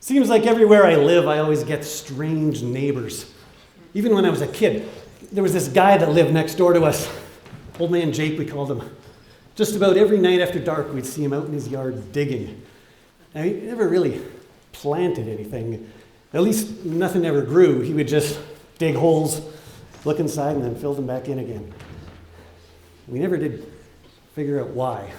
Seems like everywhere I live, I always get strange neighbors. Even when I was a kid, there was this guy that lived next door to us. Old man Jake, we called him. Just about every night after dark, we'd see him out in his yard digging. Now, he never really planted anything. At least nothing ever grew. He would just dig holes, look inside, and then fill them back in again. We never did figure out why.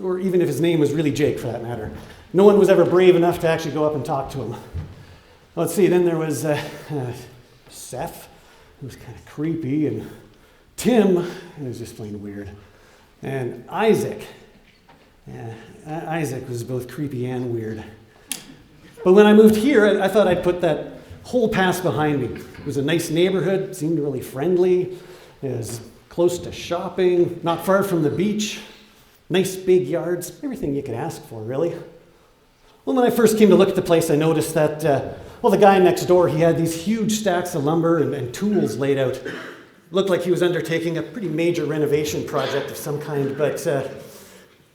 Or even if his name was really Jake, for that matter. No one was ever brave enough to actually go up and talk to him. Let's see, then there was Seth, who was kind of creepy, and Tim, who was just plain weird, and Isaac. Isaac was both creepy and weird. But when I moved here, I thought I'd put that whole past behind me. It was a nice neighborhood, seemed really friendly. It was close to shopping, not far from the beach, nice big yards, everything you could ask for, really. Well, when I first came to look at the place, I noticed that, the guy next door, he had these huge stacks of lumber and tools laid out. Looked like he was undertaking a pretty major renovation project of some kind, but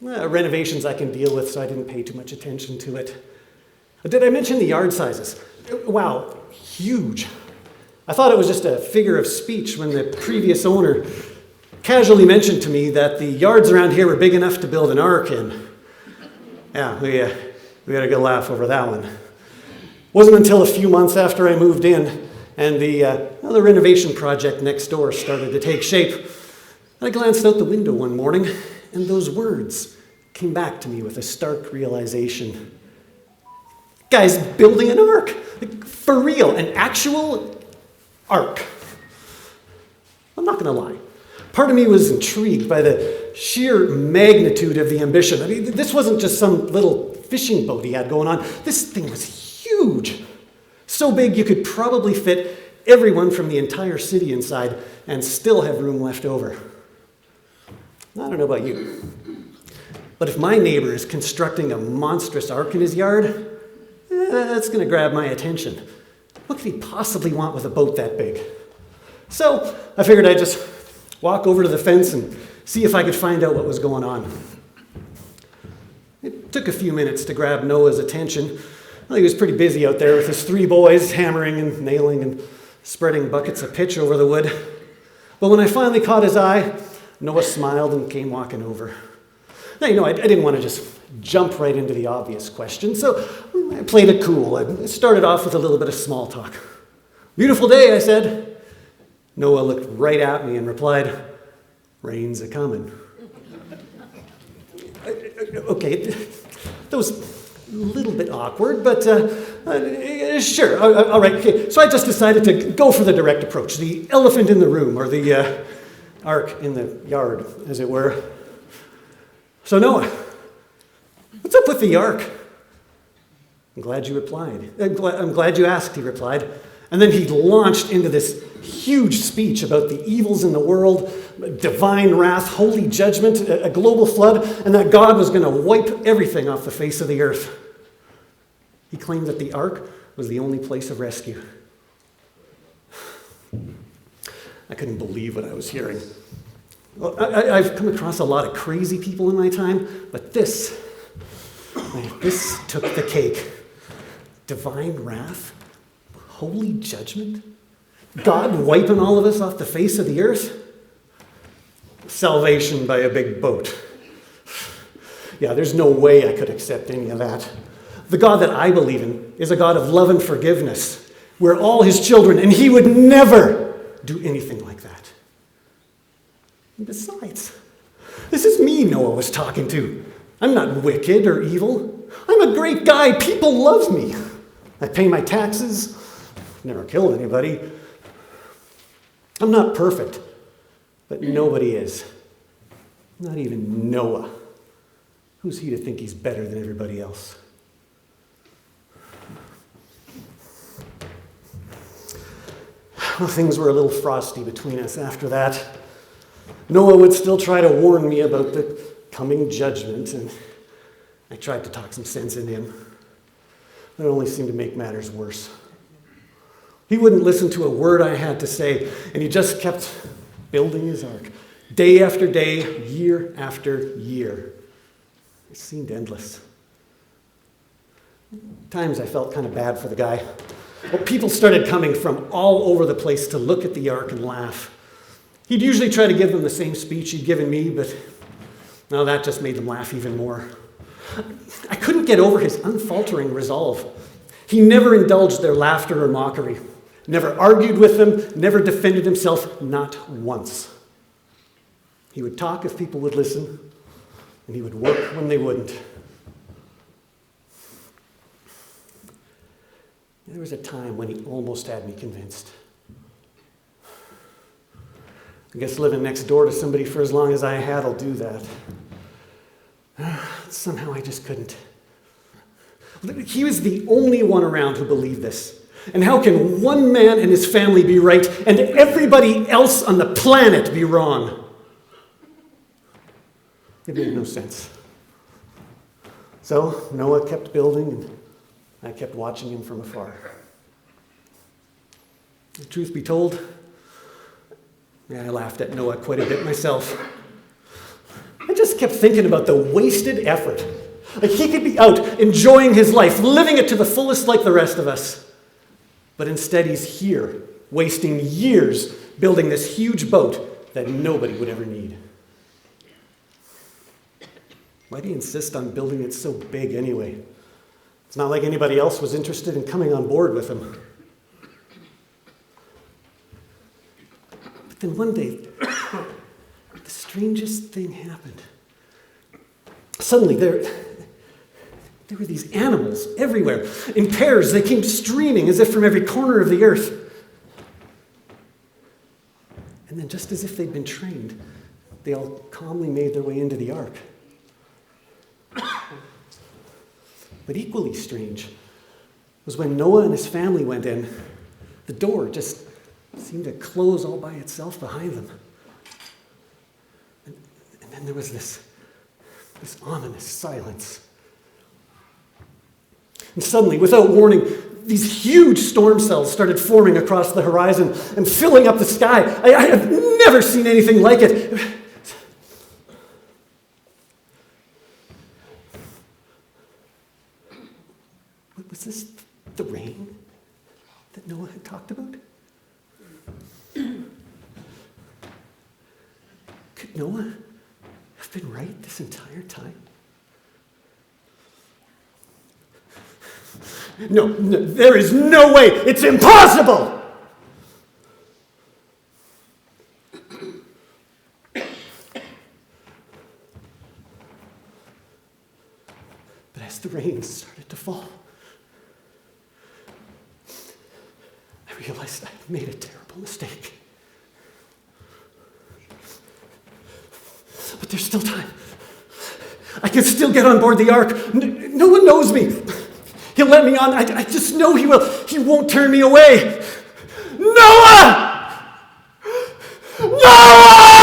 renovations I can deal with, so I didn't pay too much attention to it. Did I mention the yard sizes? Wow, huge. I thought it was just a figure of speech when the previous owner casually mentioned to me that the yards around here were big enough to build an ark in. Yeah, we had a good laugh over that one. Wasn't until a few months after I moved in and the renovation project next door started to take shape. I glanced out the window one morning and those words came back to me with a stark realization. Guy's building an ark. Like, for real, an actual ark. I'm not going to lie. Part of me was intrigued by the sheer magnitude of the ambition. I mean, this wasn't just some little fishing boat he had going on. This thing was huge. So big you could probably fit everyone from the entire city inside and still have room left over. I don't know about you, but if my neighbor is constructing a monstrous ark in his yard, that's going to grab my attention. What could he possibly want with a boat that big? So I figured I'd just walk over to the fence and see if I could find out what was going on. It took a few minutes to grab Noah's attention. Well, he was pretty busy out there with his 3 boys hammering and nailing and spreading buckets of pitch over the wood. But when I finally caught his eye, Noah smiled and came walking over. Now, I didn't want to just jump right into the obvious question, so I played it cool. I started off with a little bit of small talk. "Beautiful day," I said. Noah looked right at me and replied, "Rain's a-comin'." Okay, that was a little bit awkward, but sure, all right. Okay. So I just decided to go for the direct approach, the elephant in the room, or the ark in the yard, as it were. "So Noah, what's up with the ark?" "I'm glad you replied. I'm glad you asked," he replied. And then he launched into this huge speech about the evils in the world, divine wrath, holy judgment, a global flood, and that God was going to wipe everything off the face of the earth. He claimed that the ark was the only place of rescue. I couldn't believe what I was hearing. Well, I've come across a lot of crazy people in my time, but this took the cake. Divine wrath? Holy judgment? God wiping all of us off the face of the earth? Salvation by a big boat. Yeah, there's no way I could accept any of that. The God that I believe in is a God of love and forgiveness. We're all his children, and he would never do anything like that. And besides, this is me Noah was talking to. I'm not wicked or evil. I'm a great guy. People love me. I pay my taxes. Never killed anybody. I'm not perfect, but nobody is. Not even Noah. Who's he to think he's better than everybody else? Well, things were a little frosty between us after that. Noah would still try to warn me about the coming judgment, and I tried to talk some sense into him. But it only seemed to make matters worse. He wouldn't listen to a word I had to say, and he just kept building his ark, day after day, year after year. It seemed endless. Times I felt kind of bad for the guy. Well, people started coming from all over the place to look at the ark and laugh. He'd usually try to give them the same speech he'd given me, but now that just made them laugh even more. I couldn't get over his unfaltering resolve. He never indulged their laughter or mockery, never argued with them, never defended himself, not once. He would talk if people would listen, and he would work when they wouldn't. There was a time when he almost had me convinced. I guess living next door to somebody for as long as I had will do that. Somehow I just couldn't. He was the only one around who believed this. And how can one man and his family be right and everybody else on the planet be wrong? It made no sense. So Noah kept building, and I kept watching him from afar. The truth be told, I laughed at Noah quite a bit myself. I just kept thinking about the wasted effort. Like, he could be out enjoying his life, living it to the fullest like the rest of us. But instead he's here, wasting years building this huge boat that nobody would ever need. Why do you insist on building it so big anyway? It's not like anybody else was interested in coming on board with him. But then one day, the strangest thing happened. Suddenly, there were these animals everywhere. In pairs, they came streaming as if from every corner of the earth. And then, just as if they'd been trained, they all calmly made their way into the ark. But equally strange was when Noah and his family went in, the door just seemed to close all by itself behind them. And then there was this ominous silence. And suddenly, without warning, these huge storm cells started forming across the horizon and filling up the sky. I have never seen anything like it. Was this the rain that Noah had talked about? Could Noah have been right this entire time? No, there is no way. It's impossible. But as the rain started to fall, I realized I had made a terrible mistake. But there's still time. I can still get on board the ark. No one knows me. He'll let me on. I just know he will. He won't turn me away. Noah! Noah!